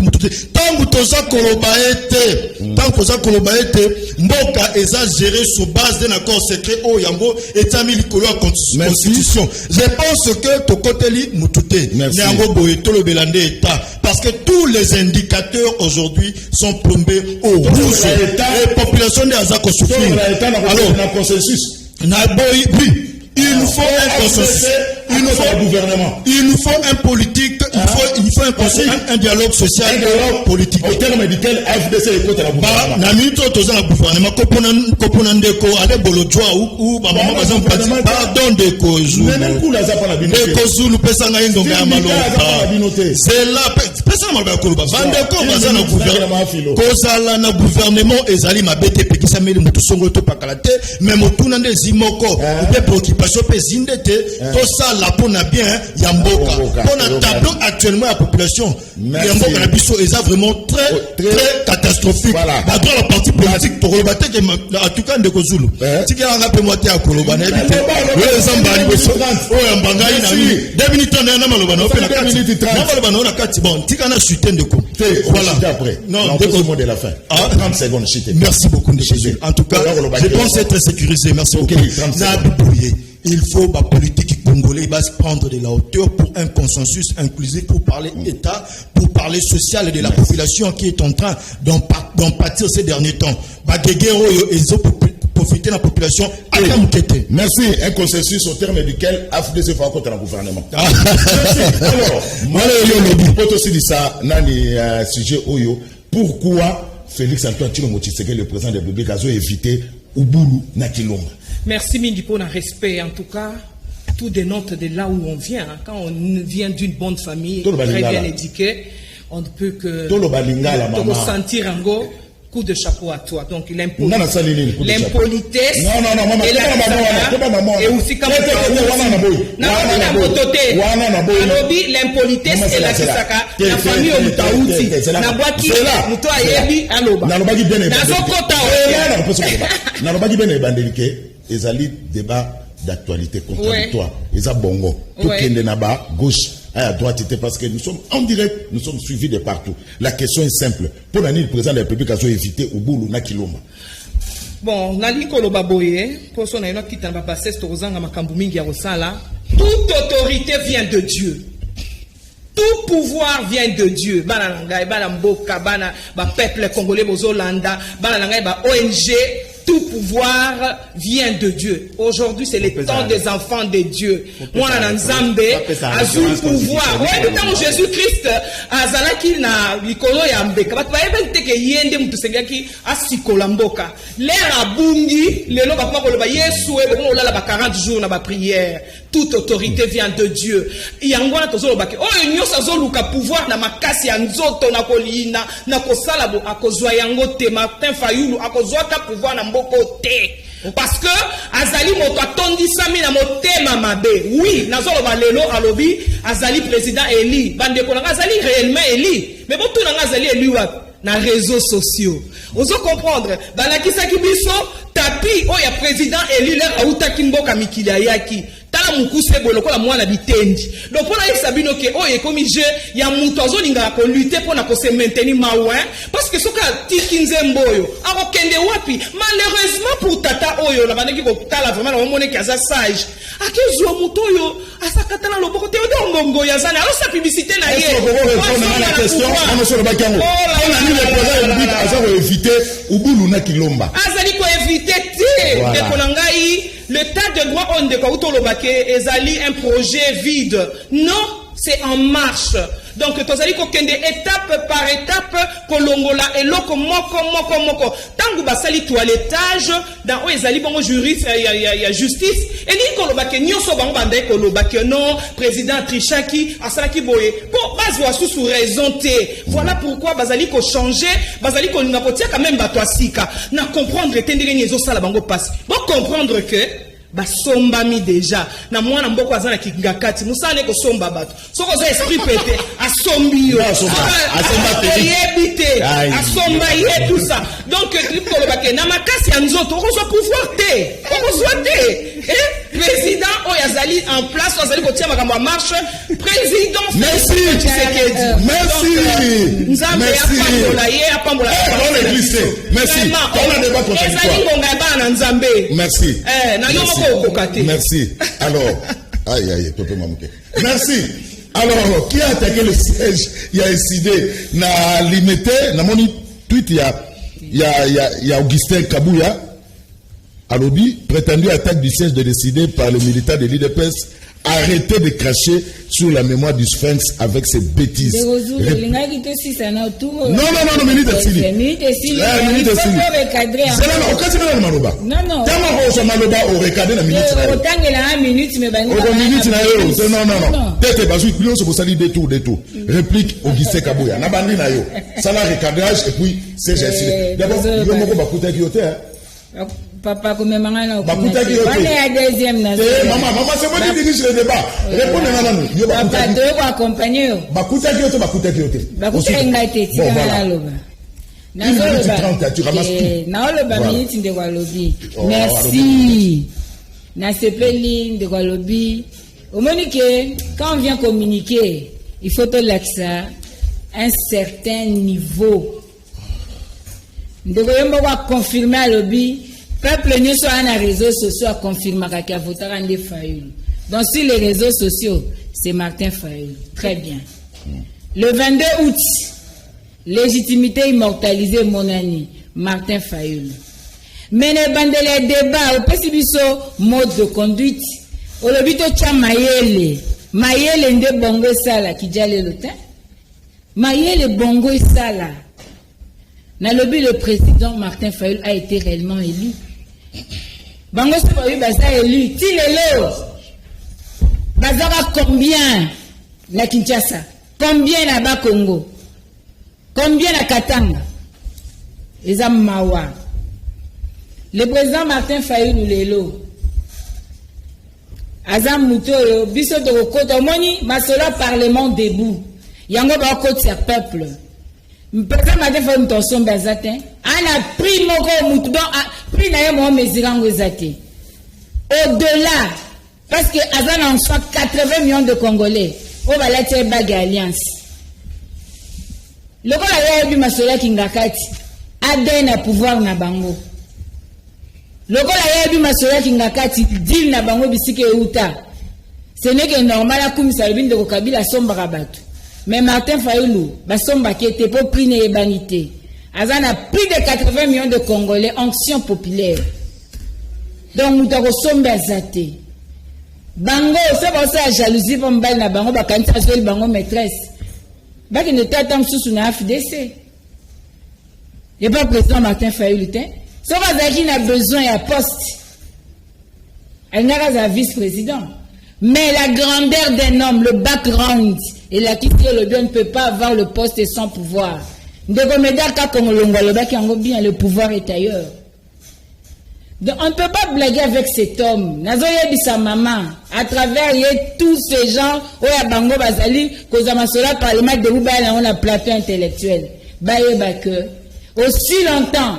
Moutouté, Tangu Tosa Kolobaete, Tangu Tosa Kolobaete, Mboka eza géré sur base d'un accord secret au Yango et Tami Likolo à constitution. Je pense que tout côté li Moutouté, Yango Boyeto le Belande État, parce que tous les indicateurs aujourd'hui sont plombés au rouge. La population de Azako souffrir. Alors, un consensus. Oui. Il nous faut un consensus. Il nous faut un politique. Il faut un conseil, un dialogue social, un dialogue politique. Au terme duquel FDC écoute la gouvernement. Na minute toza la gouvernement kopona ndeko ale bolojwa ou ba mama bazam pardon ndeko Zulu. Même coup la za pa na binote. Ndeko Zulu pesa nga indonga ya maloba. C'est là pesa maloba koloba. Vandeko baza na gouvernement. Kozala na gouvernement ezali mabete pekisa meli mutu songo to pakalate même otuna nde zimoko pe préoccupation pe zindete to ça la pona bien ya mboka. Pona tableau actuellement la population ya mboka na biso eza vraiment très catastrophique. Voilà. Ba droit la partie politique to koloba te que en tout cas ndeko Zulu. Tiki nga pe moitié ya koloba na ebite. Le zamba liboso. O mbangai na ni 2 minutes na maloba na pe na 4 minutes 30. Na maloba na 4 bon tika na chuter ndeko. Voilà. Après. Non, ndeko mot de la fin. 30 secondes chuter. Merci beaucoup ndeko Zulu. En tout cas, je pense être sécurisé. Merci beaucoup. Il faut la politique congolais va se prendre de la hauteur pour un consensus inclusif, pour parler État, pour parler social et de la population qui est en train d'en pâtir ces derniers temps. Ils ont profité de la population à la mouquette. Merci. Un consensus au terme duquel AFDC fait contre le gouvernement. Alors, moi, je peux aussi dire ça dans les sujets Oyo. Pourquoi Félix Antoine Tshilombo Tshisekedi, le président de la République, a évité Ubulu na Kilomba? Merci Mingi pour le respect. En tout cas, tout dénote de là où on vient. Quand on vient d'une bonne famille, très bien éduquée, on ne peut que ressentir un coup de chapeau à toi. Donc l'impolitesse et aussi comme l'impolitesse et la kisaka la famille au mutaouti na boaki muto ayebi aloba nalobaki bene ebandelike ezali débat d'actualité contradictoire eza bongo tokende na ba gauche à droite, parce que nous sommes en direct, nous sommes suivis de partout. La question est simple. Pour l'année, le président de la République a évité Ubulu na Kilomba. Bon, nali koloba boye, pour son aïno qui t'en va passer, c'est aux makambu mingi ya rosala. Toute autorité vient de Dieu. Tout pouvoir vient de Dieu. Bana nangai, bana mboka, bana ba peuple congolais bozolanda, bana nangai ba ONG. Tout pouvoir vient de Dieu. Aujourd'hui, c'est le temps des enfants de Dieu. Moi, en Nzambe, azul pouvoir. Ouais, le temps où Jésus-Christ, azalaki na likolo ya mbeka. Batu ba ebente ke yende mutu sengaki asikola mboka. L'air abungi, lelo bakoma koloba Yesu e boko olala ba 40 jours na ba prière. Toute autorité vient de Dieu. Yangwana tozolo baki. Oh, nyoso azoluka pouvoir na makasi ya nzoto na kolina na kosala bo akozwa yango te Martin Fayulu akozwa ta pouvoir na côté parce que azali moto atondisami na motema mabe. Oui, nazoloba lelo alobi azali président Eli bande ko nga azali réellement Eli mais botu nga azali Eli wapi na réseaux sociaux. Ozo comprendre, balakisa kibiso tapi o ya président élu là auta kimboka mikili ayaki. Tala mukuse boloko la mwana bitendi. Donc pour la sabino ke o e komi je ya muto azolinga ko lutter pour na ko se maintenir mawa parce que soka tikinze mboyo akokende wapi malheureusement pour tata oyo la banaki ko tala vraiment la monnaie kaza sage akezo muto yo asakata na loboko te odongo ya zana alors sa publicité na ye la question on se le bakango on a mis le président public à ça éviter ubulu na kilomba azali ko éviter ti de konangai le tas de droit on de kauto lobake ezali un projet vide non c'est en marche. Donc, tozali ko kende étape par étape, kolongola eloko moko. Tangu basali toilettage, dans o ezali bongo juriste, ya justice. Et ni kolobake nyonso bango bandai kolobake non, président Trichaki, asalaki boye. Pour base wa sous raison te. Voilà pourquoi basali ko changer, basali ko ngapotia quand même bato asika. Na comprendre tendere nyezo sala bango passe. Bon comprendre que basombami déjà na mwana mboko azana kingakati musane ko somba bato soko za esprit pété asombi yo asomba pété asomba yé tout ça donc trip ko lobake na makasi ya nzoto ko so pouvoir te président oyazali en place oyazali ko tia makambo en marche président merci nzambe apambola ye apambola merci on a débat contradictoire ezali ngonga bana nzambe merci na yo merci. Alors, aïe, Toto Mamouké. Merci. Alors, qui a attaqué le siège? Il y a décidé, n'a limité, n'a mon tweet, il y a Augustin Kabouya, à l'objet, prétendu attaque du siège de décider par le militaire de l'IDPS. Arrêtez de cracher sur la mémoire du Sphinx avec ces bêtises. Non, minute Sili. Réplique Augustin Kabouya. Ça va recadrage et puis c'est geste. D'abord, papa comme maman là bakuta ki yote ya deuxième na maman c'est moi qui dirige le débat répondez nana papa deux ko accompagner bakuta ki yote bakuta ngate tika na loba na loba tu ramasses tout na loba minute de kwa lobby merci na sepeli de kwa lobby au monique quand on vient communiquer il faut te l'accès un certain niveau de quoi confirmer à lobby peuple ne soit un réseau social confirme qu'il a voté Randé Fayoulou. Donc sur les réseaux sociaux, c'est Martin Fayoulou. Très bien. Le 22 août, légitimité immortalisée mon ami, Martin Fayoulou. Mais les bandes les débats, au possibiso mode de conduite, au lobito tcha mayele nde bongo sala qui jale le temps. Mayele bongo sala. Na lobby le président Martin Fayoulou a été réellement élu. Bango Fayoulou baza élu. Tilelo. Bazara combien na Kinshasa? Combien na Bas Congo? Combien na Katanga? Eza mawa. Le président Martin Fayoulou lelo. Azam muto biso to kota moni masola parlement debout. Yango ba kota peuple. Président Martin Fayoulou ton son bazatin. Ana pris moko mutu bon pris na mo mezirango zate. Au-delà parce que Azan en soit 80 millions de Congolais. On va laisser bague alliance. Le ko la yo bi masola kingakati. Ade na pouvoir na bango. Le ko la yo bi masola kingakati deal na bango bisike uta. Ce n'est que normal à comme ça bin de Kabila somba rabatu. Mais Martin Fayoulou, basomba qui était pour prix et banité. Azan a plus de 80 millions de Congolais, onction populaire. Donc, nous avons somba zate. Bango, c'est pour ça, jalousie, pour me na bango, bakanta azouel bango maîtresse. Baki ne t'attend sous une AFDC. Il n'y a pas président Martin Fayoulou, sauf qu'il n'a besoin à poste. Elle n'a pas un vice-président. Mais la grandeur d'un homme, le background, et la question le bien ne peut pas avoir le poste sans pouvoir. Le pouvoir est ailleurs. Donc on ne peut pas blaguer avec cet homme. Nazoye sa maman, à travers tous ces gens, Oya Bango Bazali, Kozamasola Parlement de Roubaix, on a plateau intellectuel. bayeba que aussi longtemps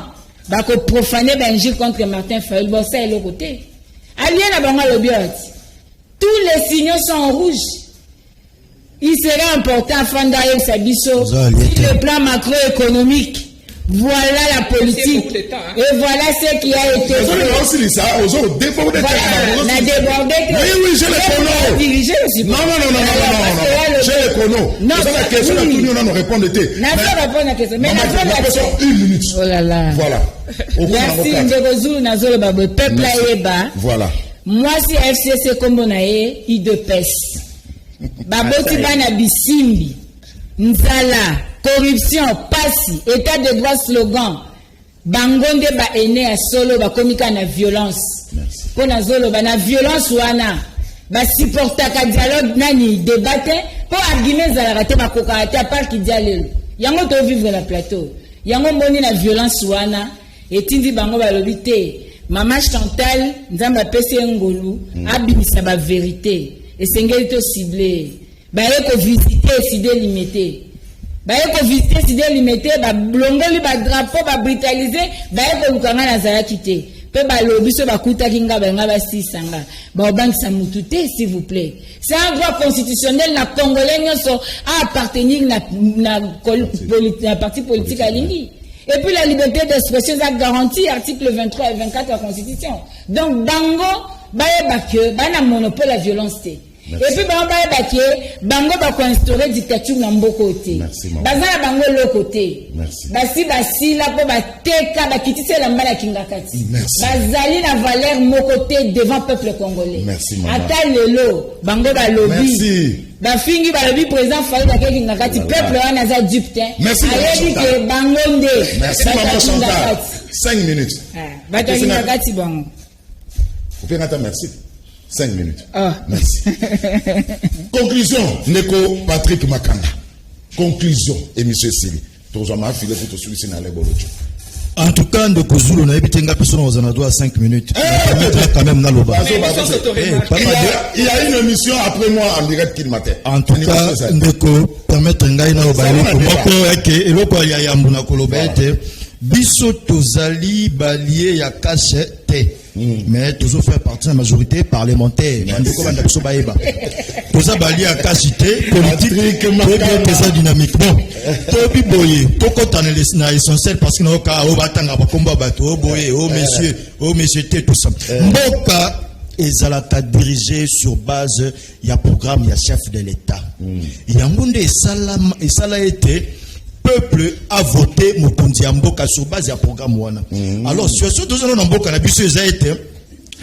bako profaner benjir contre Martin Fayulu bon ça est le côté alien na bango le biot tous les signaux sont en rouge. Il serait important Fandayo Sabiso sur le plan macroéconomique. Voilà la politique. Et voilà ce qui a été fait. Voilà, on a débordé. Oui, j'ai les chronos. Dirigé aussi. Non. J'ai les chronos. Non, c'est la question à tout le monde, on répond de thé. Non, ça répond à la question. Mais la question, 1 minute. Oh là là. Voilà. Merci, Ndegozulu Nazolo Babo. Peuple Aeba. Voilà. Moi, si FCC Kombonae, il de pèse. Baboti Bana Bisimbi. Nzala. Corruption, passi, état de droit slogan, bangonde ba ene à solo ba komika na violence. Pona zolo ba na violence wana, ba supporta ka dialogue nani débattre, pour argument za la rate ba kokarate à part ki dialogue. Yango to vivre na plateau. Yango moni na violence wana, etindi bango ba lobité. Mama Chantal, nzamba pese ngolu, abimisa ba vérité. Et sengeli to ciblé. Ba eko visiter si délimité. Baeko visiter si délimité ba blongoli ba drapeau ba brutaliser baeko lukanga na zala kité pe ba lobiso ba kutaki nga ba ngaba sisanga ba obangisa mututé s'il vous plaît. C'est un droit constitutionnel na congolais nyonso à appartenir na parti politique alingi. Et puis la liberté d'expression est garantie article 23 et 24 de la Constitution. Donc bango baeba que bana monopole la violence. Et puis bango va instaurer dictature na mboko te. Bazana bango le côté. Basi la po ba teka ba kitise la mbala kingakati. Bazali na valeur mokoté devant peuple congolais. Ata lelo bango ba lobby. Ba fingi ba lobby président Fayulu ba kingakati peuple wana za dupte. Ayebi ke bango nde. Merci maman Chantal. 5 minutes. Ba kingakati bango. Vous pouvez attendre merci. 5 minutes. Merci. Conclusion, Neko Patrick Makanga. Conclusion, et M. Sili. En tout cas, de Kozulu, on a évité une personne aux anadouas à 5 minutes. Quand même, dans le bas. Il y a une émission après moi en direct qui matin. En tout cas, Ndeko, permettre un gars, et l'autre, il y a Yambuna Kolobete. Biso tozali balié ya cachette. Mais toujours faire partie de la majorité parlementaire. Toza balié à cachette politique, toza dynamique. Bon, tobi boye, toko tane na essentiel parce que no ka o batanga ba komba bato, boye, oh monsieur té tout ça. Mboka ezalaka dirigé sur base ya programme ya chef de l'État. Yangonde esala été peuple a voté Mokondi Mboka sur base du programme wana. Alors situation de zone Mboka na biso eza été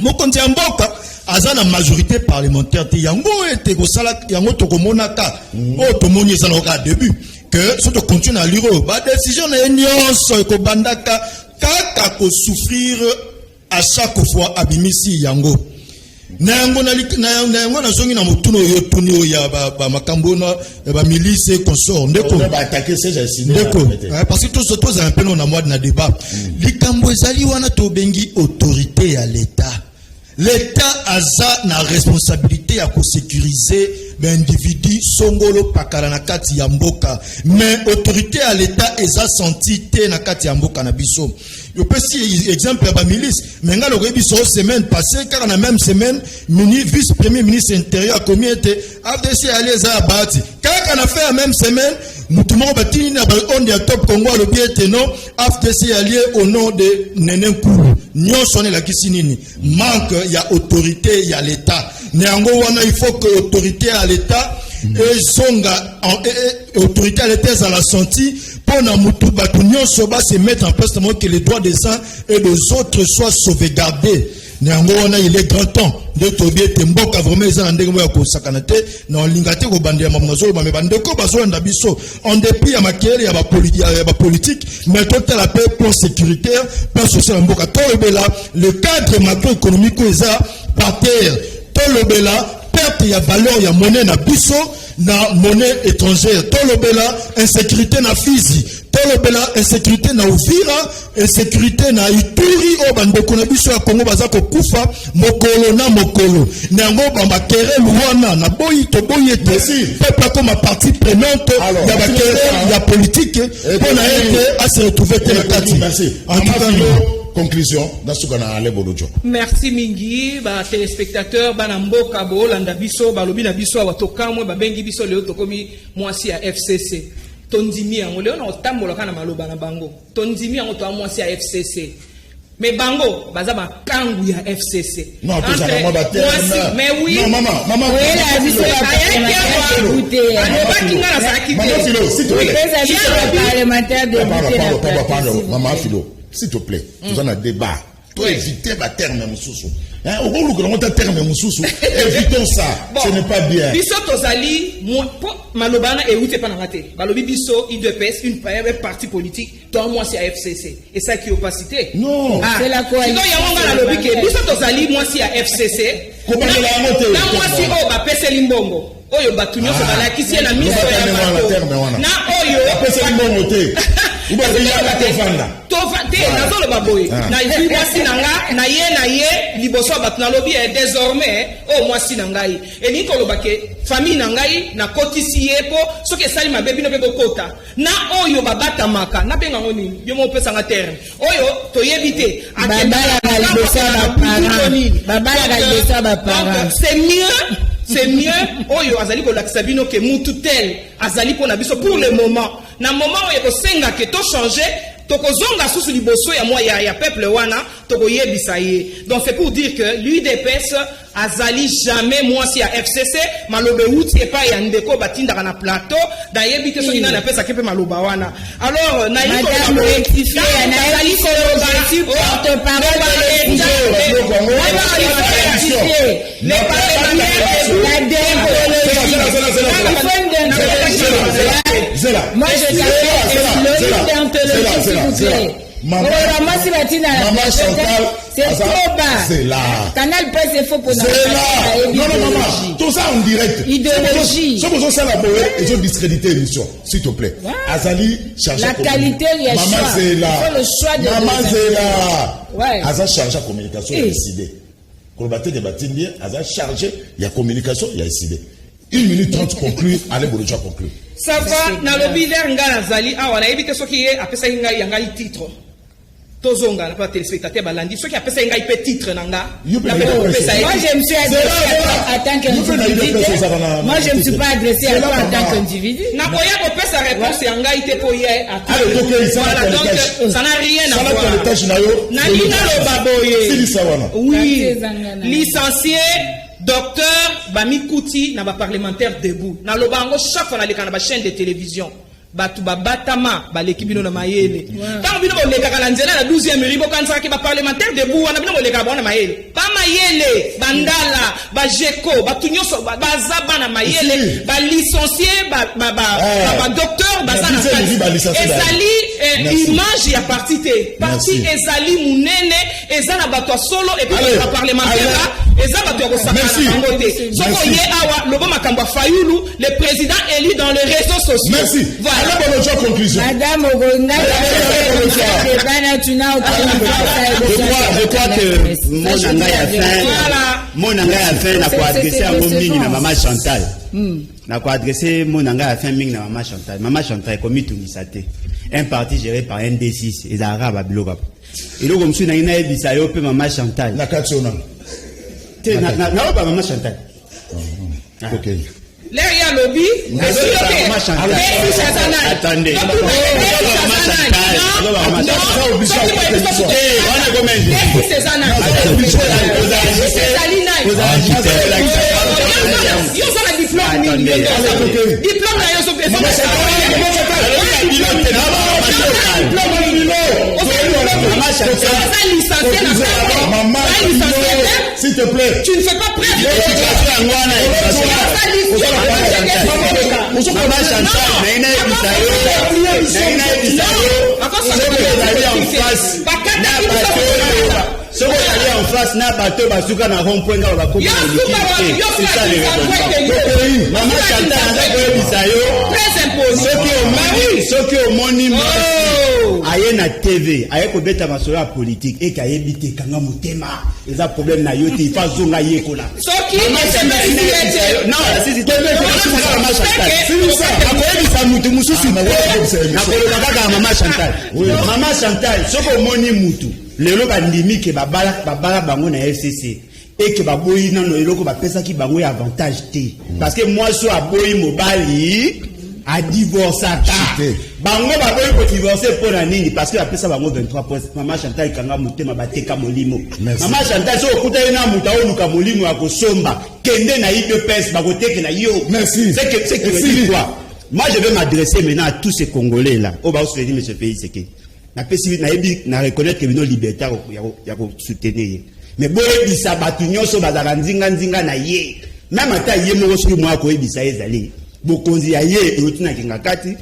Mokondi Mboka aza na majorité parlementaire te yango ete ko sala yango to ko monaka o to moni eza na début que so to continue à lire ba décision na nyonso ko bandaka kaka ko souffrir à chaque fois abimisi yango. Nango na zongi na mutuno yo tunio ya ba makambo na ba milice consort ndeko ba attaquer ces incidents parce que tous un peu na moi na débat likambo ezali wana to bengi autorité à l'état aza na responsabilité à sécuriser l'individu songolo pakala na kati ya mboka mais autorité à l'état eza senti te na kati ya mboka na biso. Je peux citer exemple à milice mais nga lokoyebi so semaine passée car na même semaine vice premier ministre intérieur combien était AFDC allez à bati kaka na fait la même semaine mutumo batini na on de top Congo le biete non AFDC allié au nom de Nenen Koulou nyonso ne la kisinini manque il y a autorité il y a l'état néango wana il faut que autorité à l'état et songa autorité à l'état à la senti pour na mutu batu nyonso ba se mettre en place que les droits des uns et des autres soient sauvegardés. Néango wana il est grand temps de tobier temboka vraiment eza ndenge mo ya ko sakanate na lingate ko bandia mamazolo ba bandeko bazo nda biso en dépit ya makele ya ba politique mais total la paix pour sécuritaire pour social mboka to ebela le cadre macroéconomique eza par terre to lobela perte ya valeur ya monnaie na biso na monnaie étrangère to lobela insécurité na Fizi tolobela insécurité na Uvira, insécurité na Ituri, o bandeko na biso ya Congo baza kokufa mokolo na mokolo. Nango bamba kere luana na boyi to boyi ete peuple comme partie prenante ya ba kere ya politique pour na ete à se retrouver tena kati. Merci. En tout cas, conclusion dans ce qu'on a allé Bolodjo. Merci mingi ba téléspectateurs bana mboka bo landa biso ba lobi na biso watokamwe ba bengi biso leo tokomi mwasi ya FCC. Tondimi yango leo na otambola kana maloba na bango. Tondimi yango to mwasi ya FCC. Mais bango baza ba kangu ya FCC. Non, tout ça moi ba mais oui. Non maman. Oui, la biso Maman Philo, s'il te plaît. Parlementaire de Maman Philo, s'il te plaît. Nous avons un débat. Toi éviter ba terme mususu. Au gros que l'on terme mususu, évitons ça. Ce n'est pas bien. Biso tozali malobana et outé pas nangate. Balobi biso IDPS une parti politique, toi moi c'est FCC. Et ça qui est opacité. Non, c'est la coalition. Donc yanga la lobi que biso tozali moi c'est FCC. Comment la montée? Là moi c'est ba pese limbongo. Oyo batunyo so bala kisi na miso ya bato. Na oyo pese limbongo te. Uba bila tofanda. Tofate na zolo baboy. Na ibi mwasi nanga na ye liboso bato na lobi désormais moi si nangai. Et ni ko lobake famille nangai na kotisi yepo soki sali mabebi no bebo kota. Na oyo babata maka na benga ngoni yo mo pesa nga terre. Oyo to yebite babala ka liboso ba parents. C'est mieux oyo azali ko lakisa bino ke mutu tel azali po na biso pour le moment na moment oyo ko senga ke to changer to ko zonga susu liboso ya moi ya peuple wana to ko yebisa ye. Donc c'est pour dire que l'UDPS azali jamais moi si ya FCC malobe outi et pas ya ndeko batinda na plateau da yebite so ina na pesa kepe maloba wana. Alors na iko madame rectifier na azali ko porte-parole moi je Maman Chantal, c'est trop bas. C'est là. Canal Presse c'est faux pour nous. C'est là. Non, maman. Tout ça en direct. Idéologie. Si vous avez la boue, ils ont discrédité l'émission. S'il te plaît. Azali, cherche la qualité, il y a le choix. Maman, c'est là. Il faut le choix de maman, c'est là. Ouais. Azali, charge la communication, il a décidé. Quand le bâtiment est bâti bien, Azali, chargé, il y a communication, il a décidé. 1 minute 30 conclue, allez, vous déjà conclure. Ça va, na lobby vers ngala zali, wana éviter ce qui est, après ça, il y a un titre. Tozonga, pas téléspectateur, balandi, ce qui a fait un petit titre, nanga. Moi, je me suis adressé en tant qu'individu. Moi, je ne me suis pas adressé à toi en tant qu'individu. N'a pas eu sa réponse, et anga été pour y aller. Voilà, donc, ça n'a rien à voir. Nalina lo baboye. Oui, licencié. Docteur Bami Kouti n'a pas parlementaire debout. Na lobango chaque fois na leka na chaîne de télévision. Batu ba batama ba l'équipe bino na mayele. Tant bino bo leka kala nzela na 12e ribo kanza ki ba parlementaire debout wana bino bo leka bona mayele. Ba mayele, bandala, ba jeko, ba tunyoso ba zaba na mayele, ba licencié ba docteur ba sana. Ezali image ya parti te. Parti ezali munene, ezana batwa solo et puis ba parlementaire là, ezaba to ko sakana ngote. Soko ye awa lobo makambo fayulu, le président élu dans les réseaux sociaux. Merci. Voilà. Conclusion. Madame Ogonga, je crois que mon anga a fait n'a pas adressé à mon mini na maman Chantal. N'a pas adressé mon anga a fait mini na maman Chantal. Maman Chantal comme Tungisate. Un parti géré par ND6 et Arabes à Biloba. Et donc comme si on a une bisayo pe maman Chantal. Na katsona. Na pas maman Chantal. OK. L'air y a lobby, attendez. S'il te plaît, tu ne fais pas prêt. face na bateau basuka na rond-point nga ba komo l'équipe. C'est ça les raisons. Maman Chantal anda koyebisa yo. Soki omoni aye na TV, aye kobeta masolo ya politique et kayebi te kanga motema. Eza problème na yo te il faut zonga yekola. Soki non, si Maman Chantal. Akoyebisa mutu mususu na koloba kaka Maman Chantal. Maman Chantal, soko omoni mutu. Lelo bandimi ke babala bango na FCC. Et que baboyi nano eloko bapesa ki bango ya avantage te. Parce que moi so aboyi mobali a divorcé ta. Bango baboyi ko divorcer pour la nini parce que apesa bango 23 points. Maman Chantal kanga mutema bateka molimo. Maman Chantal so okuta ina muta oluka molimo ya kosomba. Kende na ibe pes bagoteke na yo. Merci. C'est que quoi. Moi je vais m'adresser maintenant à tous ces Congolais là. On va soutenir monsieur pays c'est que na pesi na yebi na reconnaître que bino libertaire ya ko soutenir. Mais boye bisa batu nyonso bazala nzinga na ye. Même ata ye moko soki mwa ko ebisa ezali. Bokonzi ya ye eotina kinga kati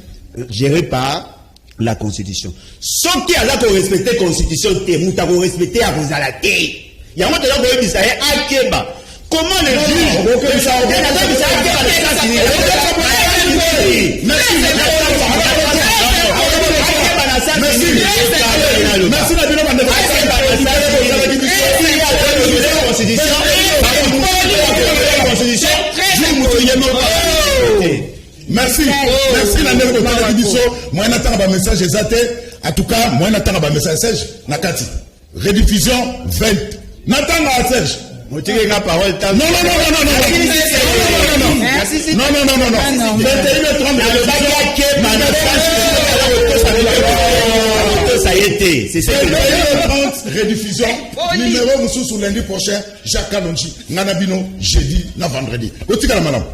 géré par la constitution. Soki ala ko respecter constitution te muta ko respecter ya kozala te. Yango te ko ebisa ye akeba. Comment le juge que ça merci la nero de Bisso. Moi n'attends pas message exact. En tout cas, moi n'attends pas message nakati. Rediffusion 20. N'attends pas Serge. Non. Ça y était. C'est ça que rediffusion. Numéro nous sur lundi prochain. Jacques Kalonji. Nanabino jeudi na vendredi. Otika la madame.